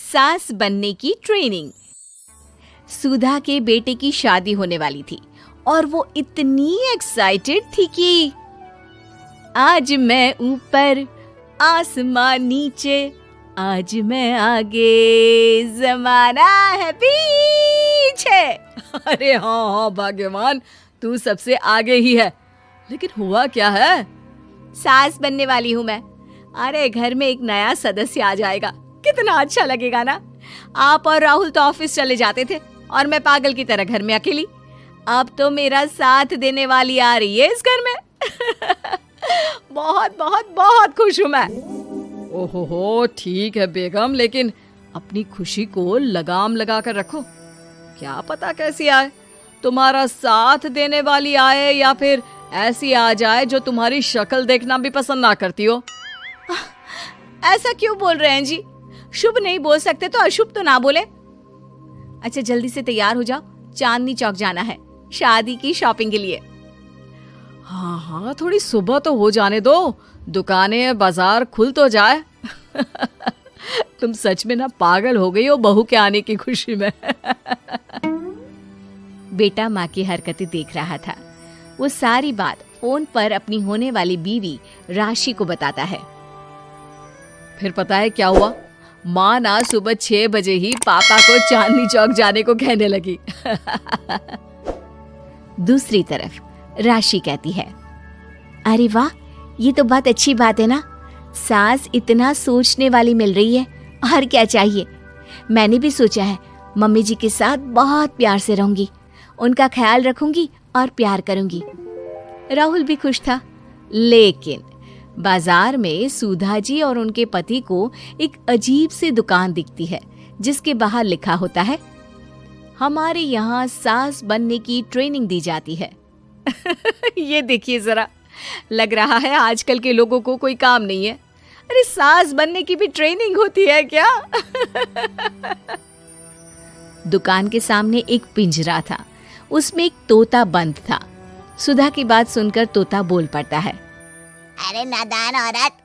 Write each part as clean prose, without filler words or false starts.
सास बनने की ट्रेनिंग। सुधा के बेटे की शादी होने वाली थी और वो इतनी एक्साइटेड थी कि आज मैं ऊपर आसमान नीचे, आज मैं आगे जमाना है पीछे। अरे हाँ भाग्यवान, तू सबसे आगे ही है। लेकिन हुआ क्या है? सास बनने वाली हूँ मैं। अरे घर में एक नया सदस्य आ जाएगा, कितना अच्छा लगेगा ना। आप और राहुल तो ऑफिस चले जाते थे और मैं पागल की तरह घर में अकेली। अब तो मेरा साथ देने वाली आ रही है इस घर में। बहुत बहुत बहुत खुश हूँ मैं। ओहो ठीक है बेगम, लेकिन अपनी खुशी को लगाम लगा कर रखो। क्या पता कैसी आए, तुम्हारा साथ देने वाली आए या फिर ऐसी आ जाए जो तुम्हारी शक्ल देखना भी पसंद ना करती हो। ऐसा क्यों बोल रहे हैं जी? शुभ नहीं बोल सकते तो अशुभ तो ना बोले। अच्छा जल्दी से तैयार हो जाओ, चांदनी चौक जाना है शादी की शॉपिंग के लिए। हाँ हाँ, थोड़ी सुबह तो हो जाने दो, दुकानें बाजार खुल तो जाए। तुम सच में ना पागल हो गई हो बहू के आने की खुशी में। बेटा माँ की हरकतें देख रहा था। वो सारी बात फोन पर अपनी होने वाली बीवी राशि को बताता है। फिर पता है क्या हुआ? माँ ना सुबह 6 बजे ही पापा को चांदनी चौक जाने को कहने लगी। दूसरी तरफ राशि कहती है, अरे वाह, ये तो बहुत अच्छी बात है ना। सास इतना सोचने वाली मिल रही है, और क्या चाहिए। मैंने भी सोचा है मम्मी जी के साथ बहुत प्यार से रहूंगी, उनका ख्याल रखूंगी और प्यार करूंगी। राहुल भी खुश था। लेकिन बाजार में सुधा जी और उनके पति को एक अजीब सी दुकान दिखती है जिसके बाहर लिखा होता है, हमारे यहाँ सास बनने की ट्रेनिंग दी जाती है। ये देखिए जरा, लग रहा है आजकल के लोगों को कोई काम नहीं है। अरे सास बनने की भी ट्रेनिंग होती है क्या? दुकान के सामने एक पिंजरा था, उसमें एक तोता बंद था। सुधा की बात सुनकर तोता बोल पड़ता है, अरे नादान औरत,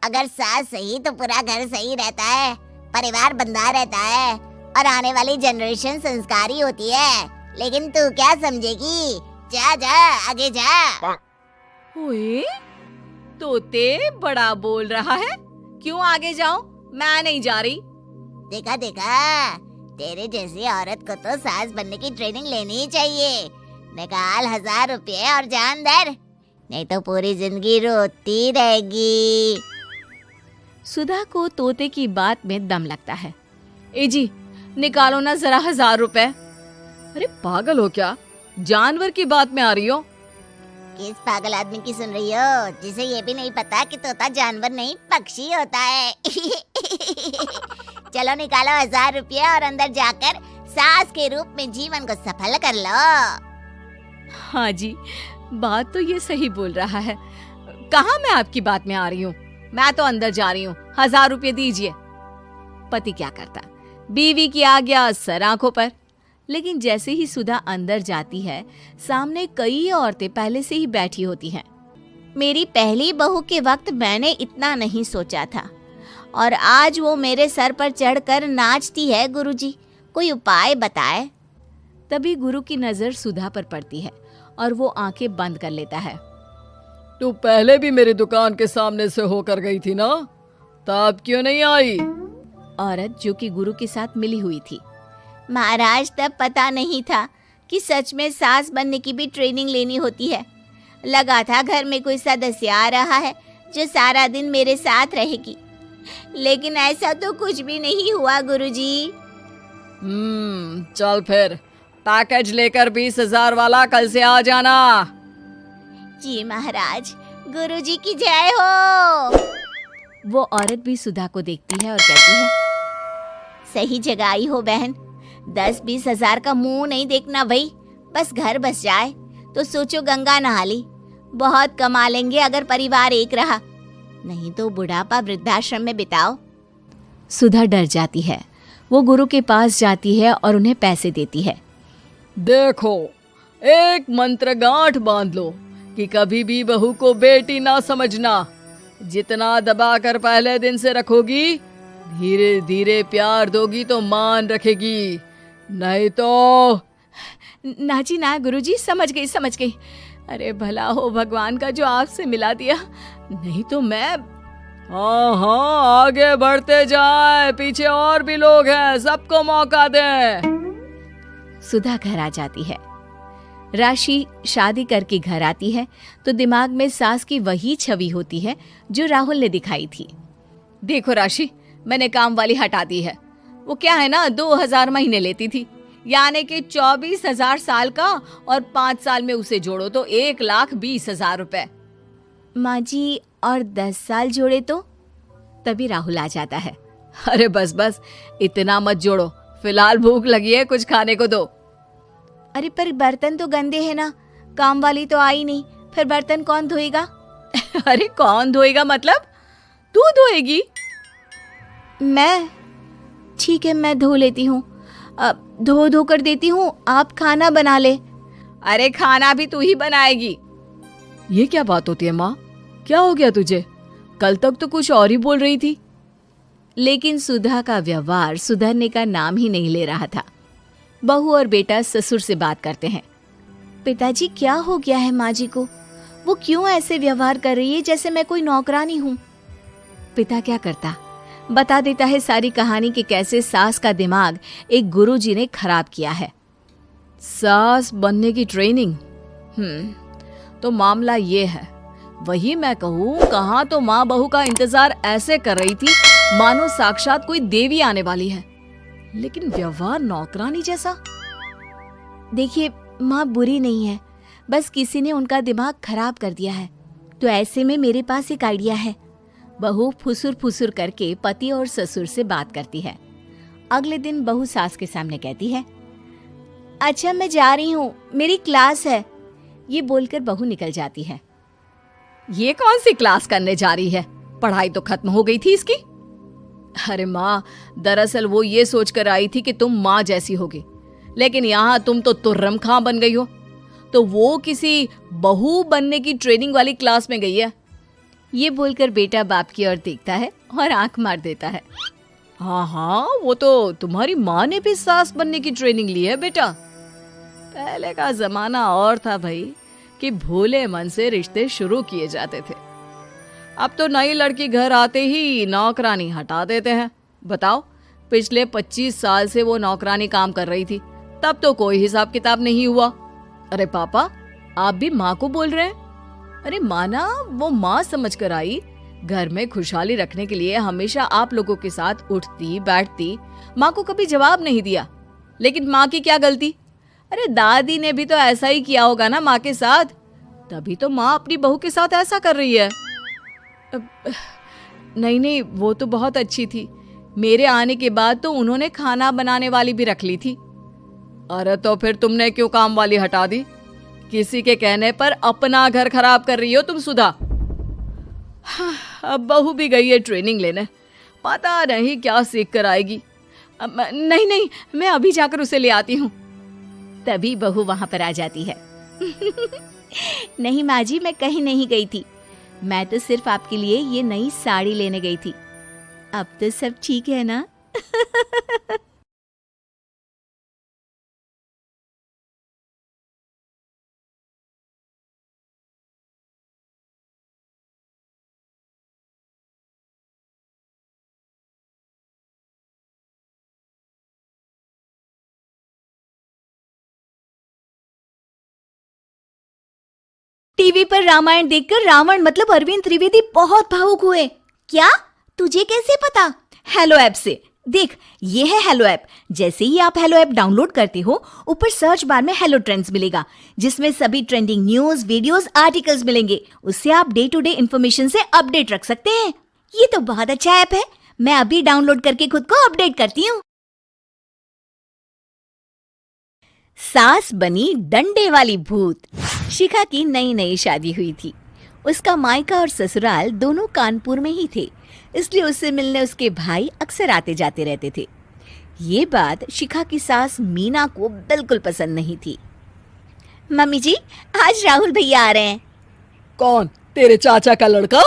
अगर सास सही तो पूरा घर सही रहता है, परिवार बंधा रहता है और आने वाली जनरेशन संस्कारी होती है। लेकिन तू क्या समझेगी? जा जा आगे जा। ओए, तोते बड़ा बोल रहा है, क्यों आगे जाऊं? मैं नहीं जा रही। देखा देखा, तेरे जैसी औरत को तो सास बनने की ट्रेनिंग लेनी ही चाहिए। निकाल 1000 रुपये और जान दर, नहीं तो पूरी जिंदगी रोती रहेगी। सुधा को तोते की बात में दम लगता है। ए जी, निकालो ना जरा 1000 रुपए। अरे पागल हो क्या? जानवर की बात में आ रही हो? किस पागल आदमी की सुन रही हो, जिसे ये भी नहीं पता कि तोता जानवर नहीं पक्षी होता है। चलो निकालो 1000 रुपये और अंदर जाकर सास के रूप में जीवन को सफल कर लो। हाँ जी, बात तो ये सही बोल रहा है। कहाँ मैं आपकी बात में आ रही हूँ? मैं तो अंदर जा रही हूँ, 1000 रुपये दीजिए। पति क्या करता, बीवी की आज्ञा सर आंखों पर। लेकिन जैसे ही सुधा अंदर जाती है, सामने कई औरतें पहले से ही बैठी होती हैं। मेरी पहली बहू के वक्त मैंने इतना नहीं सोचा था, और आज वो मेरे सर पर चढ़कर नाचती है। गुरुजी, कोई उपाय बताए। तभी गुरु की नजर सुधा पर पड़ती है और वो आंखें बंद कर लेता है। तू पहले भी मेरी दुकान के सामने से होकर गई थी ना, तब क्यों नहीं आई? औरत जो कि गुरु के साथ मिली हुई थी। महाराज, तब पता नहीं था कि सच में सास बनने की भी ट्रेनिंग लेनी होती है। लगा था घर में कोई सदस्य आ रहा है जो सारा दिन मेरे साथ रहेगी, लेकिन ऐसा तो कुछ भी नहीं हुआ गुरुजी। चल फिर पैकेज लेकर 20,000 वाला कल से आ जाना। जी महाराज, गुरुजी की जय हो। वो औरत भी सुधा को देखती है और कहती है, सही जगह आई हो बहन। 10-20 हजार का मुंह नहीं देखना भाई, बस घर बस जाए तो सोचो गंगा नहा ली। बहुत कमा लेंगे अगर परिवार एक रहा, नहीं तो बुढ़ापा वृद्धाश्रम में बिताओ। सुधा डर जाती है। वो गुरु के पास जाती है और उन्हें पैसे देती है। देखो, एक मंत्र गांठ बांध लो कि कभी भी बहू को बेटी ना समझना। जितना दबा कर पहले दिन से रखोगी, धीरे धीरे प्यार दोगी तो मान रखेगी, नहीं तो। ना जी ना गुरुजी, समझ गई। अरे भला हो भगवान का जो आपसे मिला दिया, नहीं तो मैं। हाँ, आगे बढ़ते जाए, पीछे और भी लोग हैं, सबको मौका दे। सुधा घर आ जाती है। राशि शादी करके घर आती है तो दिमाग में सास की वही छवि होती है जो राहुल ने दिखाई थी। देखो राशि, मैंने काम वाली हटा दी है। वो क्या है ना, 2000 महीने लेती थी, यानी कि 24,000 साल का, और 5 साल में उसे जोड़ो तो 1,20,000 रुपए। माँ जी, और 10 साल जोड़े तो? तभी राहुल आ जाता है। अरे बस बस, इतना मत जोड़ो, फिलहाल भूख लगी है, कुछ खाने को दो। अरे पर बर्तन तो गंदे हैं ना, काम वाली तो आई नहीं, फिर बर्तन कौन धोएगा? अरे कौन धोएगा मतलब? तू धोएगी? मैं? ठीक है, मैं धो लेती हूँ। धो कर देती हूँ, आप खाना बना ले। अरे खाना भी तू ही बनाएगी? ये क्या बात होती है माँ? क्या हो गया तुझे? कल तक तो कुछ और ही बोल रही थी। लेकिन सुधा का व्यवहार सुधरने का नाम ही नहीं ले रहा था। बहू और बेटा ससुर से बात करते हैं। पिताजी, क्या हो गया है माँ जी को? वो क्यों ऐसे व्यवहार कर रही है जैसे मैं कोई नौकरानी हूँ? पिता क्या करता, बता देता है सारी कहानी कि कैसे सास का दिमाग एक गुरुजी ने खराब किया है। सास बनने की ट्रेनिंग? तो मामला ये है, वही मैं कहूँ, कहाँ तो माँ बहू का इंतजार ऐसे कर रही थी मानो साक्षात कोई देवी आने वाली है, लेकिन व्यवहार नौकरानी जैसा। देखिए, माँ बुरी नहीं है, बस किसी ने उनका दिमाग खराब कर दिया है। तो ऐसे में मेरे पास एक आइडिया है। बहू फुसुर फुसुर करके पति और ससुर से बात करती है। अगले दिन बहू सास के सामने कहती है, अच्छा मैं जा रही हूँ, मेरी क्लास है। ये बोलकर बहू निकल जाती है। ये कौन सी क्लास करने जा रही है? पढ़ाई तो खत्म हो गई थी इसकी। अरे माँ, दरअसल वो ये सोच कर आई थी कि तुम माँ जैसी होगी, लेकिन यहाँ तुम तो तुर्रम खां बन गई हो। तो वो किसी बहू बनने की ट्रेनिंग वाली क्लास में गई है। ये बोलकर बेटा बाप की ओर देखता है और आंख मार देता है। हाँ, वो तो तुम्हारी माँ ने भी सास बनने की ट्रेनिंग ली है बेटा। पहले का जमाना और था भाई, कि भोले मन से रिश्ते शुरू किए जाते थे। अब तो नई लड़की घर आते ही नौकरानी हटा देते हैं। बताओ, पिछले 25 साल से वो नौकरानी काम कर रही थी, तब तो कोई हिसाब किताब नहीं हुआ। अरे पापा, आप भी माँ को बोल रहे हैं? अरे माना, वो माँ समझ कर आई, घर में खुशहाली रखने के लिए हमेशा आप लोगों के साथ उठती बैठती, माँ को कभी जवाब नहीं दिया। लेकिन माँ की क्या गलती? अरे दादी ने भी तो ऐसा ही किया होगा ना माँ के साथ, तभी तो माँ अपनी बहू के साथ ऐसा कर रही है। नहीं, वो तो बहुत अच्छी थी। मेरे आने के बाद तो उन्होंने खाना बनाने वाली भी रख ली थी। अरे तो फिर तुमने क्यों काम वाली हटा दी? किसी के कहने पर अपना घर खराब कर रही हो तुम सुधा। अब बहू भी गई है ट्रेनिंग लेने, पता नहीं क्या सीख कर आएगी। नहीं, मैं अभी जाकर उसे ले आती हूँ। तभी बहू वहां पर आ जाती है। नहीं माँ जी, मैं कहीं नहीं गई थी, मैं तो सिर्फ आपके लिए ये नई साड़ी लेने गई थी। अब तो सब ठीक है ना? टीवी पर रामायण देखकर रावण मतलब अरविंद त्रिवेदी बहुत भावुक हुए। क्या? तुझे कैसे पता? हेलो ऐप से। देख, ये है हेलो ऐप। जैसे ही आप हेलो ऐप डाउनलोड करते हो, ऊपर सर्च बार में हेलो ट्रेंड्स मिलेगा, जिसमें सभी ट्रेंडिंग न्यूज, वीडियोस, आर्टिकल्स मिलेंगे। उससे आप डे टू डे इन्फॉर्मेशन से अपडेट रख सकते हैं। ये तो बहुत अच्छा ऐप है, मैं अभी डाउनलोड करके खुद को अपडेट करती हूँ। सास बनी डंडे वाली भूत। शिखा की नई नई शादी हुई थी। उसका मायका और ससुराल दोनों कानपुर में ही थे, इसलिए उससे मिलने उसके भाई अक्सर आते जाते रहते थे। ये बात शिखा की सास मीना को बिल्कुल पसंद नहीं थी। मम्मी जी, आज राहुल भैया आ रहे हैं। कौन? तेरे चाचा का लड़का?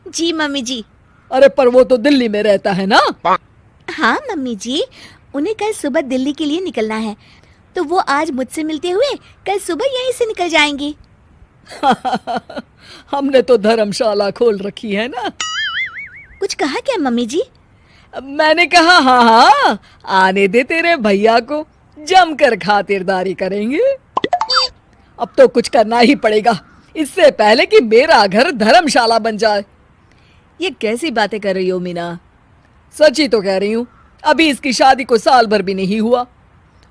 जी मम्मी जी। अरे पर वो तो दिल्ली में रहता है ना। हाँ मम्मी जी, उन्हें कल सुबह दिल्ली के लिए निकलना है, तो वो आज मुझसे मिलते हुए कल सुबह यहीं से निकल जाएंगी। हमने तो धर्मशाला खोल रखी है ना। कुछ कहा क्या मम्मी जी? मैंने कहा हाँ हाँ, आने दे तेरे भैया को, जमकर खातिरदारी करेंगे। अब तो कुछ करना ही पड़ेगा, इससे पहले कि मेरा घर धर्मशाला बन जाए। ये कैसी बातें कर रही हो मीना? सच ही तो कह रही हूँ। अभी इसकी शादी को साल भर भी नहीं हुआ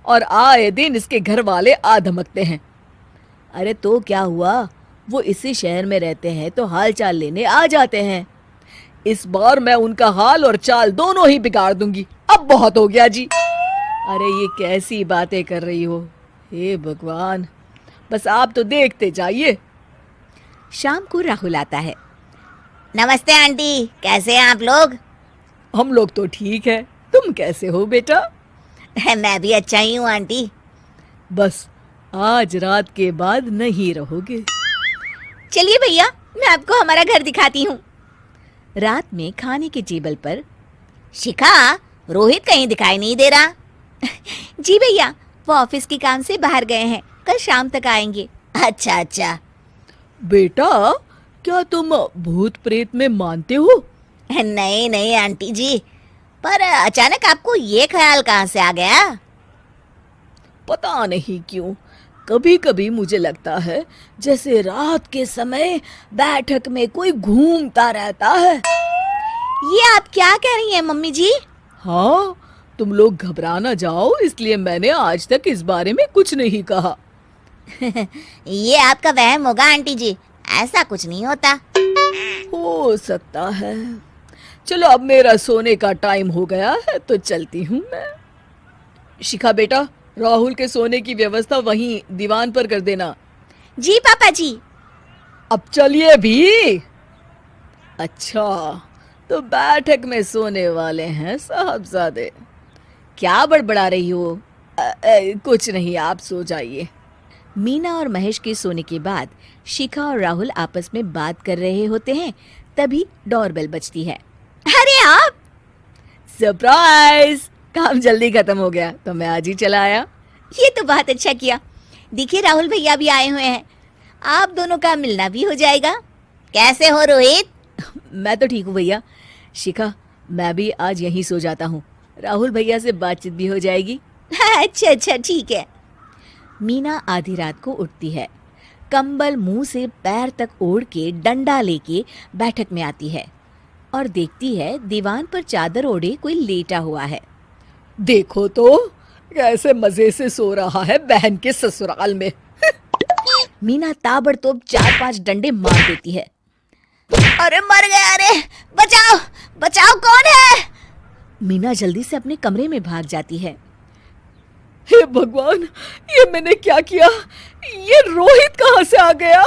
और आए दिन इसके घर वाले आ धमकते हैं। अरे तो क्या हुआ, वो इसी शहर में रहते हैं तो हाल चाल लेने आ जाते हैं। इस बार मैं उनका हाल और चाल दोनों ही बिगाड़ दूंगी। अब बहुत हो गया जी। अरे ये कैसी बातें कर रही हो, हे भगवान, बस आप तो देखते जाइए। शाम को राहुल आता है। नमस्ते आंटी, कैसे हैं आप लोग? हम लोग तो ठीक है, तुम कैसे हो बेटा? मैं भी अच्छा ही हूँ आंटी। बस आज रात के बाद नहीं रहोगे। चलिए भैया, मैं आपको हमारा घर दिखाती हूँ। रात में खाने के टेबल पर शिखा, रोहित कहीं दिखाई नहीं दे रहा। जी भैया, वो ऑफिस के काम से बाहर गए हैं, कल शाम तक आएंगे। अच्छा अच्छा। बेटा, क्या तुम भूत प्रेत में मानते हो? नहीं नहीं आंटी जी, पर अचानक आपको ये ख्याल कहाँ से आ गया? पता नहीं क्यों, कभी कभी मुझे लगता है जैसे रात के समय बैठक में कोई घूमता रहता है। ये आप क्या कह रही हैं मम्मी जी? हाँ, तुम लोग घबरा ना जाओ, इसलिए मैंने आज तक इस बारे में कुछ नहीं कहा। ये आपका वहम होगा आंटी जी, ऐसा कुछ नहीं होता। हो सकता है। चलो अब मेरा सोने का टाइम हो गया है तो चलती हूँ मैं। शिखा बेटा, राहुल के सोने की व्यवस्था वहीं दीवान पर कर देना। जी पापा जी। अब चलिए भी। अच्छा, तो बैठक में सोने वाले हैं साहबजादे। क्या बड़बड़ा रही हो? कुछ नहीं, आप सो जाइए। मीना और महेश के सोने के बाद शिखा और राहुल आपस में बात कर रहे होते हैं, तभी डोरबेल बजती है। अरे आप! सरप्राइज! काम जल्दी खत्म हो गया तो मैं आज ही चला आया। ये तो बहुत अच्छा किया। देखिए राहुल भैया भी आए हुए हैं, आप दोनों का मिलना भी हो जाएगा। कैसे हो रोहित? मैं तो ठीक हूँ भैया। शिखा, मैं भी आज यहीं सो जाता हूँ, राहुल भैया से बातचीत भी हो जाएगी। अच्छा अच्छा ठीक है। मीना आधी रात को उठती है, कंबल मुंह से पैर तक ओढ़ के डंडा लेके बैठक में आती है और देखती है दीवान पर चादर ओढ़े कोई लेटा हुआ है। देखो तो कैसे मजे से सो रहा है बहन के ससुराल में। मीना ताबड़तोड़ 4-5 डंडे मार देती है। अरे मर गया, अरे बचाओ बचाओ, कौन है? मीना जल्दी से अपने कमरे में भाग जाती है। हे भगवान, ये मैंने क्या किया? ये रोहित कहाँ से आ गया?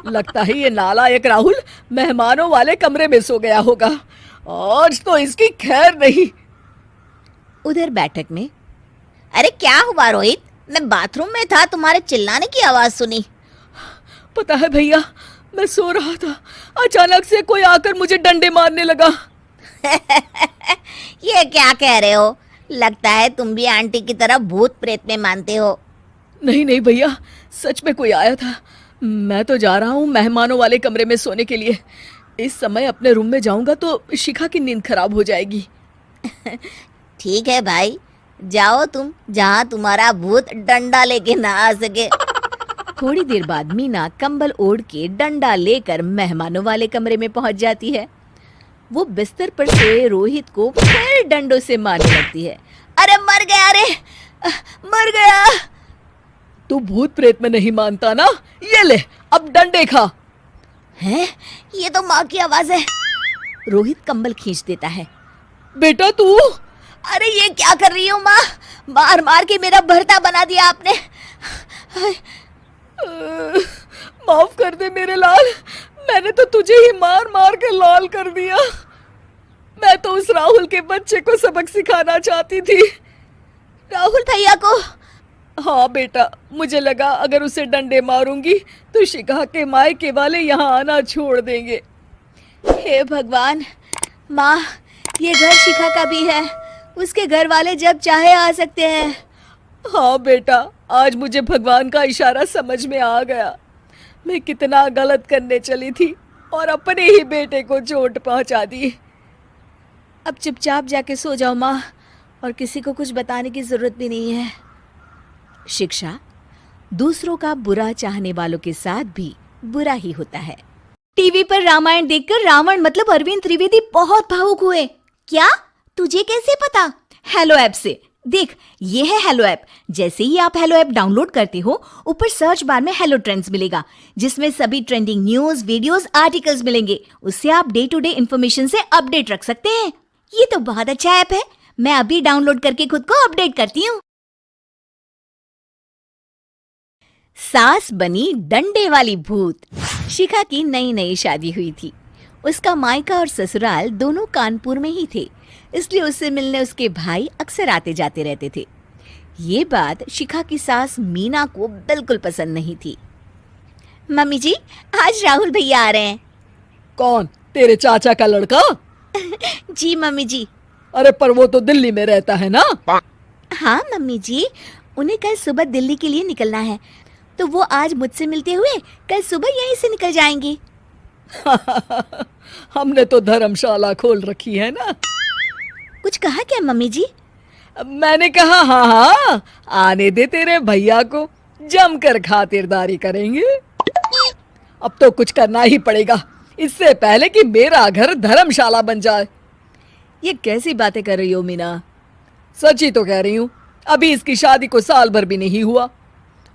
लगता है ये नालायक राहुल मेहमानों वाले कमरे में सो गया होगा। आज तो इसकी खैर नहीं। उधर बैठक में, अरे क्या हुआ रोहित? मैं बाथरूम में था, तुम्हारे चिल्लाने की आवाज सुनी। पता है भैया, मैं सो रहा था, अचानक से कोई आकर मुझे डंडे मारने लगा। ये क्या कह रहे हो? लगता है तुम भी आंटी की तरह भूत प्रेत में मानते हो। नहीं नहीं भैया, सच में कोई आया था। मैं तो जा रहा हूँ मेहमानों वाले कमरे में सोने के लिए। इस समय अपने रूम में जाऊंगा तो शिखा की नींद खराब हो जाएगी। ठीक है भाई, जाओ तुम, जहाँ तुम्हारा भूत डंडा लेके ना आ सके। थोड़ी देर बाद मीना कंबल ओढ़ के डंडा लेकर मेहमानों वाले कमरे में पहुंच जाती है। वो बिस्तर पर सोए रोहित को फिर डंडों से मारने लगती है। अरे मर गया, अरे मर गया। तू भूत प्रेत में नहीं मानता ना? ये ले, अब डंडे खा। हैं? ये तो माँ की आवाज है। रोहित कंबल खींच देता है। बेटा तू! अरे ये क्या कर रही हो माँ? मार मार के मेरा भरता बना दिया आपने। माफ कर दे मेरे लाल, मैंने तो तुझे ही मार मार के लाल कर दिया। मैं तो उस राहुल के बच्चे को सबक सिखाना चाहती थी। राहुल भैया को? हाँ बेटा, मुझे लगा अगर उसे डंडे मारूंगी तो शिखा के मायके वाले यहाँ आना छोड़ देंगे। हे भगवान, माँ, ये घर शिखा का भी है। उसके घर वाले जब चाहे आ सकते हैं। हाँ बेटा, आज मुझे भगवान का इशारा समझ में आ गया। मैं कितना गलत करने चली थी और अपने ही बेटे को चोट पहुंचा दी। अब चुपचाप जाके सो जाओ माँ, और किसी को कुछ बताने की जरूरत भी नहीं है। शिक्षा दूसरों का बुरा चाहने वालों के साथ भी बुरा ही होता है। टीवी पर रामायण देखकर रावण मतलब अरविंद त्रिवेदी बहुत भावुक हुए। क्या? तुझे कैसे पता? हेलो ऐप से। देख, ये है हेलो ऐप। जैसे ही आप हेलो ऐप डाउनलोड करते हो, ऊपर सर्च बार में हेलो ट्रेंड्स मिलेगा, जिसमें सभी ट्रेंडिंग न्यूज, वीडियोस, आर्टिकल्स मिलेंगे। उससे आप डे टू डे इन्फॉर्मेशन से अपडेट रख सकते हैं। ये तो बहुत अच्छा ऐप है। मैं अभी डाउनलोड करके खुद को अपडेट करती हूँ। सास बनी डंडे वाली भूत। शिखा की नई नई शादी हुई थी। उसका मायका और ससुराल दोनों कानपुर में ही थे, इसलिए उससे मिलने उसके भाई अक्सर आते जाते रहते थे। ये बात शिखा की सास मीना को बिल्कुल पसंद नहीं थी। मम्मी जी, आज राहुल भैया आ रहे हैं। कौन? तेरे चाचा का लड़का? जी मम्मी जी। अरे पर वो तो दिल्ली में रहता है ना? हाँ मम्मी जी, उन्हें कल सुबह दिल्ली के लिए निकलना है, तो वो आज मुझसे मिलते हुए कल सुबह यहीं से निकल जाएंगे। हमने तो धर्मशाला खोल रखी है ना। कुछ कहा क्या मम्मी जी? मैंने कहा हाँ हाँ, आने दे तेरे भैया को, जमकर खातिरदारी करेंगे। अब तो कुछ करना ही पड़ेगा, इससे पहले कि मेरा घर धर्मशाला बन जाए। ये कैसी बातें कर रही हो मीना? सच ही तो कह रही हूँ। अभी इसकी शादी को साल भर भी नहीं हुआ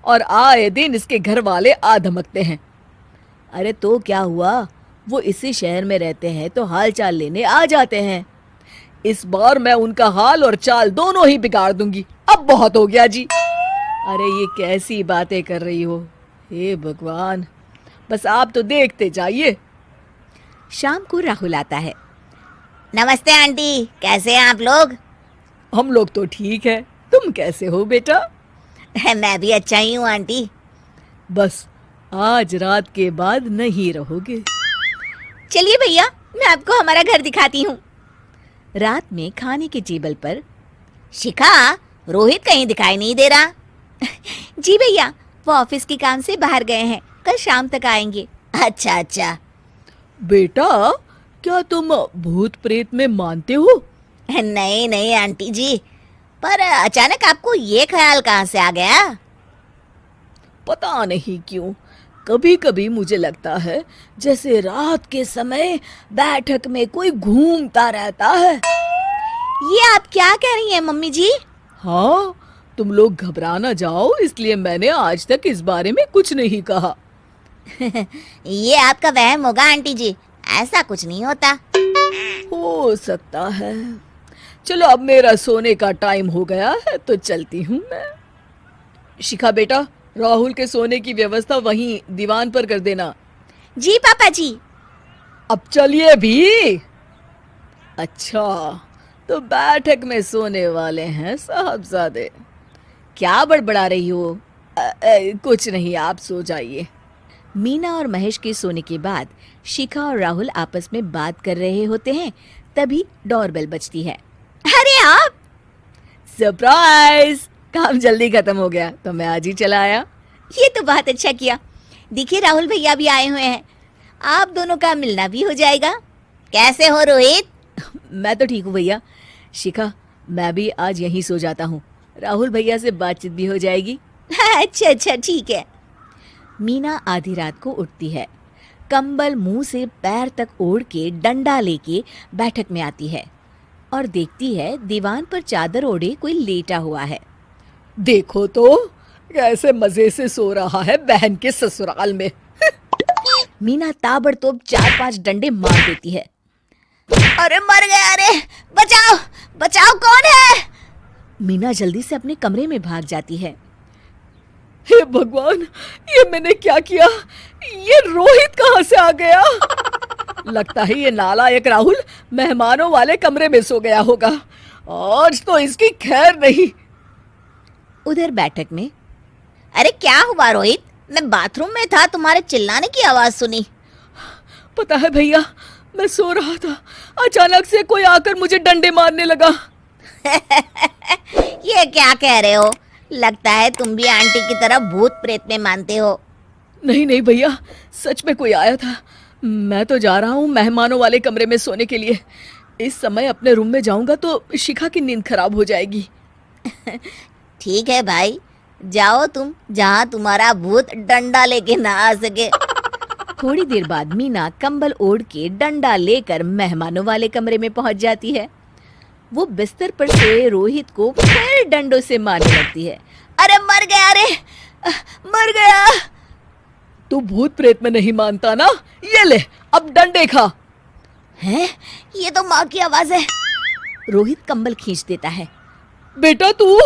और आए दिन इसके घर वाले आ धमकते हैं। अरे तो क्या हुआ, वो इसी शहर में रहते हैं तो हाल चाल लेने आ जाते हैं। इस बार मैं उनका हाल और चाल दोनों ही बिगाड़ दूंगी। अब बहुत हो गया जी। अरे ये कैसी बातें कर रही हो? हे भगवान, बस आप तो देखते जाइए। शाम को राहुल आता है। नमस्ते आंटी, कैसे हैं आप लोग? हम लोग तो ठीक है, तुम कैसे हो बेटा? मैं भी अच्छा ही हूँ आंटी। बस आज रात के बाद नहीं रहोगे। चलिए भैया, मैं आपको हमारा घर दिखाती हूँ। रात में खाने के टेबल पर शिखा, रोहित कहीं दिखाई नहीं दे रहा। जी भैया, वो ऑफिस के काम से बाहर गए हैं, कल शाम तक आएंगे। अच्छा अच्छा। बेटा, क्या तुम भूत प्रेत में मानते हो? नहीं नहीं आंटी जी, पर अचानक आपको ये ख्याल कहाँ से आ गया? पता नहीं क्यों, कभी कभी मुझे लगता है जैसे रात के समय बैठक में कोई घूमता रहता है। ये आप क्या कह रही हैं मम्मी जी? हाँ, तुम लोग घबरा ना जाओ, इसलिए मैंने आज तक इस बारे में कुछ नहीं कहा। ये आपका वहम होगा आंटी जी, ऐसा कुछ नहीं होता। हो सकता है। चलो अब मेरा सोने का टाइम हो गया है तो चलती हूँ मैं। शिखा बेटा, राहुल के सोने की व्यवस्था वहीं दीवान पर कर देना। जी पापा जी। अब चलिए भी। अच्छा, तो बैठक में सोने वाले हैं साहबजादे। क्या बड़बड़ा रही हो? कुछ नहीं, आप सो जाइए। मीना और महेश के सोने के बाद शिखा और राहुल आपस में बात कर रहे होते हैं, तभी डोरबेल बजती है। अरे आप! सरप्राइज! काम जल्दी खत्म हो गया तो मैं आज ही चला आया। ये तो बहुत अच्छा किया। देखिए राहुल भैया भी आए हुए हैं, आप दोनों का मिलना भी हो जाएगा। कैसे हो रोहित? मैं तो ठीक हूँ भैया। शिखा, मैं भी आज यहीं सो जाता हूँ, राहुल भैया से बातचीत भी हो जाएगी। अच्छा अच्छा, ठीक है। मीना आधी रात को उठती है, कंबल मुंह से पैर तक ओढ़ के डंडा लेके बैठक में आती है और देखती है दीवान पर चादर ओढ़े कोई लेटा हुआ है। देखो तो कैसे मजे से सो रहा है बहन के ससुराल में। मीना ताबड़तोड़ 4-5 डंडे मार देती है। अरे मर गया, अरे बचाओ बचाओ, कौन है? मीना जल्दी से अपने कमरे में भाग जाती है। हे भगवान, ये मैंने क्या किया? ये रोहित कहाँ से आ गया? लगता है ये नालायक राहुल मेहमानों वाले कमरे में सो गया होगा। आज तो इसकी खैर नहीं। उधर बैठक में, अरे क्या हुआ रोहित? मैं बाथरूम में था, तुम्हारे चिल्लाने की आवाज सुनी। पता है भैया, मैं सो रहा था, अचानक से कोई आकर मुझे डंडे मारने लगा। ये क्या कह रहे हो? लगता है तुम भी आंटी की तरह भूत प्रेत में मानते हो। नहीं नहीं भैया, सच में कोई आया था। मैं तो जा रहा हूँ मेहमानों वाले कमरे में सोने के लिए। इस समय अपने रूम में जाऊंगा तो शिखा की नींद खराब हो जाएगी। ठीक है भाई, जाओ तुम, जहाँ तुम्हारा भूत डंडा लेके ना आ सके। थोड़ी देर बाद मीना कंबल ओढ़ के डंडा लेकर मेहमानों वाले कमरे में पहुंच जाती है। वो बिस्तर पर सोए रोहित को फिर डंडों से मारने लगती है। अरे मर गया, अरे मर गया। तू भूत प्रेत में नहीं मानता ना? ये ले, अब डंडे खा। हैं? ये तो माँ की आवाज है। रोहित कंबल खींच देता है। बेटा तू?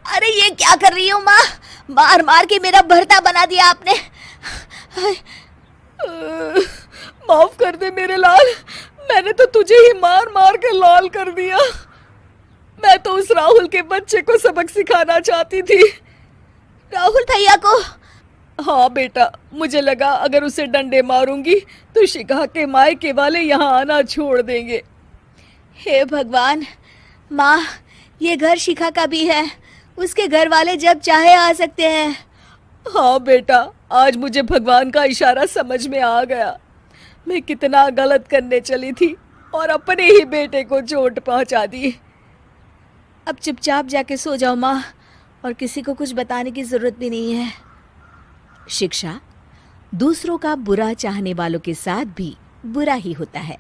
अरे ये क्या कर रही हो माँ? मार मार के मेरा भरता बना दिया आपने। माफ कर दे मेरे लाल, मैंने तो तुझे ही मार मार के लाल कर दिया। मैं तो उस राहुल के बच्चे को सबक सिखाना चाहती थी। राहुल भैया को? हाँ बेटा, मुझे लगा अगर उसे डंडे मारूंगी तो शिखा के मायके वाले यहाँ आना छोड़ देंगे। हे भगवान, माँ ये घर शिखा का भी है, उसके घर वाले जब चाहे आ सकते हैं। हाँ बेटा, आज मुझे भगवान का इशारा समझ में आ गया। मैं कितना गलत करने चली थी और अपने ही बेटे को चोट पहुंचा दी। अब चुपचाप जाके सो जाओ माँ, और किसी को कुछ बताने की जरूरत भी नहीं है। शिक्षा दूसरों का बुरा चाहने वालों के साथ भी बुरा ही होता है।